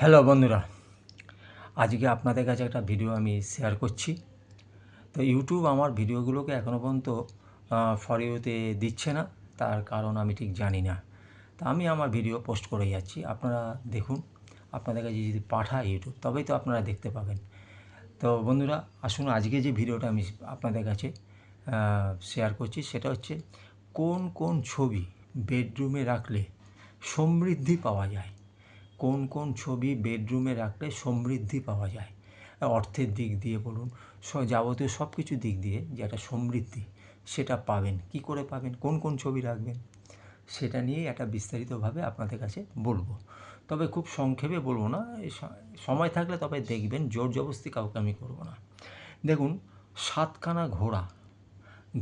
Hello বন্ধুরা, আজকে আপনাদের কাছে একটা ভিডিও আমি শেয়ার করছি। তো ইউটিউব আমার ভিডিওগুলোকে এখনও পর্যন্ত ফর ইউতে দিচ্ছে না, তার কারণ আমি ঠিক জানি না। তা আমি আমার ভিডিও পোস্ট করে যাচ্ছি, আপনারা দেখুন। আপনাদের কাছে যদি পাঠায় ইউটিউব তবেই তো আপনারা দেখতে পাবেন। তো বন্ধুরা আসুন, আজকে যে ভিডিওটা আমি আপনাদের কাছে শেয়ার করছি সেটা হচ্ছে কোন কোন ছবি বেডরুমে রাখলে সমৃদ্ধি পাওয়া যায়। কোন কোন ছবি বেডরুমে রাখলে সমৃদ্ধি পাওয়া যায়, অর্থের দিক দিয়ে বলুন, যাবতীয় সব কিছু দিক দিয়ে যে একটা সমৃদ্ধি সেটা পাবেন। কি করে পাবেন, কোন কোন ছবি রাখবেন, সেটা নিয়েই একটা বিস্তারিতভাবে আপনাদের কাছে বলবো। তবে খুব সংক্ষেপে বলবো না, সময় থাকলে তবে দেখবেন, জোর জবরদস্তি কাউকে আমি করবো না। দেখুন, 7খানা ঘোড়া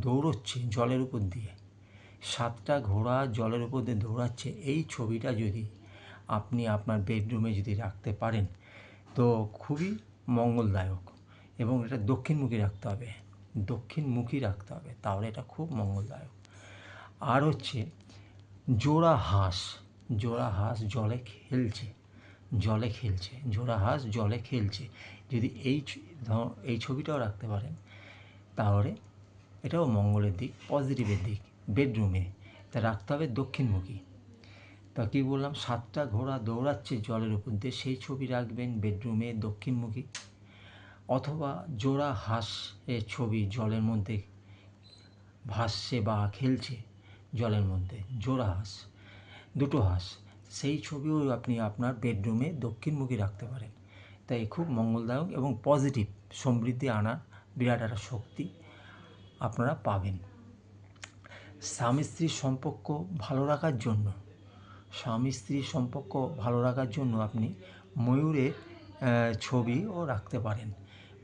দৌড়চ্ছে জলের উপর দিয়ে, 7টা ঘোড়া জলের উপর দিয়ে দৌড়াচ্ছে, এই ছবিটা যদি আপনি আপনার বেডরুমে যদি রাখতে পারেন তো খুবই মঙ্গলদায়ক। এবং এটা দক্ষিণমুখী রাখতে হবে, দক্ষিণমুখী রাখতে হবে, তাহলে এটা খুব মঙ্গলদায়ক। আর হচ্ছে জোড়া হাঁস, জোড়া হাঁস জলে খেলছে, জলে খেলছে, জোড়া হাঁস জলে খেলছে, যদি এই ছবিটাও রাখতে পারেন তাহলে এটাও মঙ্গলের দিক, পজিটিভের দিক। বেডরুমে তা রাখতে হবে দক্ষিণমুখী। তা কী বললাম, 7টা ঘোড়া দৌড়াচ্ছে জলের উপর দিয়ে, সেই ছবি রাখবেন বেডরুমে দক্ষিণমুখী। অথবা জোড়া হাঁসের ছবি জলের মধ্যে ভাসছে বা খেলছে জলের মধ্যে, জোড়া হাঁস, দুটো হাঁস, সেই ছবিও আপনি আপনার বেডরুমে দক্ষিণমুখী রাখতে পারেন। তাই খুব মঙ্গলদায়ক এবং পজিটিভ, সমৃদ্ধি আনার বিরাট একটা শক্তি আপনারা পাবেন। স্বামী স্ত্রীর সম্পর্ক ভালো রাখার জন্য, স্বামী স্ত্রীর সম্পর্ক ভালো রাখার জন্য আপনি ময়ূরের ছবিও রাখতে পারেন,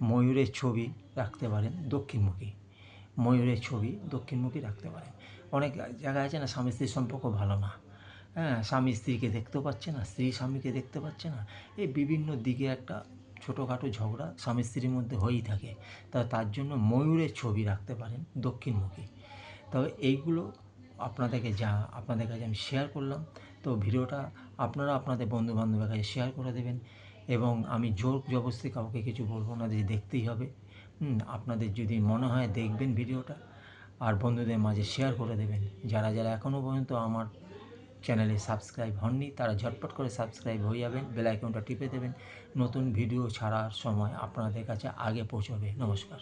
ময়ূরের ছবি রাখতে পারেন দক্ষিণমুখী, ময়ূরের ছবি দক্ষিণমুখী রাখতে পারেন। অনেক জায়গায় আছে না, স্বামী স্ত্রীর সম্পর্ক ভালো না, হ্যাঁ, স্বামী স্ত্রীকে দেখতেও পাচ্ছে না, স্ত্রী স্বামীকে দেখতে পাচ্ছে না, এই বিভিন্ন দিকে একটা ছোটোখাটো ঝগড়া স্বামী স্ত্রীর মধ্যে হয়েই থাকে। তার জন্য ময়ূরের ছবি রাখতে পারেন দক্ষিণমুখী। তবে এইগুলো আপনাদের কাছে আমি শেয়ার করলাম। তো ভিডিওটা আপনারা আপনাদের বন্ধুবান্ধবের কাছে শেয়ার করে দেবেন, এবং আমি জোর জবরদস্তি কাউকে কিছু বলবো না যে দেখতেই হবে। আপনাদের যদি মনে হয় দেখবেন ভিডিওটা, আর বন্ধুদের মাঝে শেয়ার করে দেবেন। যারা যারা এখনও পর্যন্ত আমার চ্যানেলে সাবস্ক্রাইব হননি তারা ঝটপট করে সাবস্ক্রাইব হয়ে যাবেন, বেল আইকনটা টিপে দেবেন, নতুন ভিডিও ছাড়ার সময় আপনাদের কাছে আগে পৌঁছবে। নমস্কার।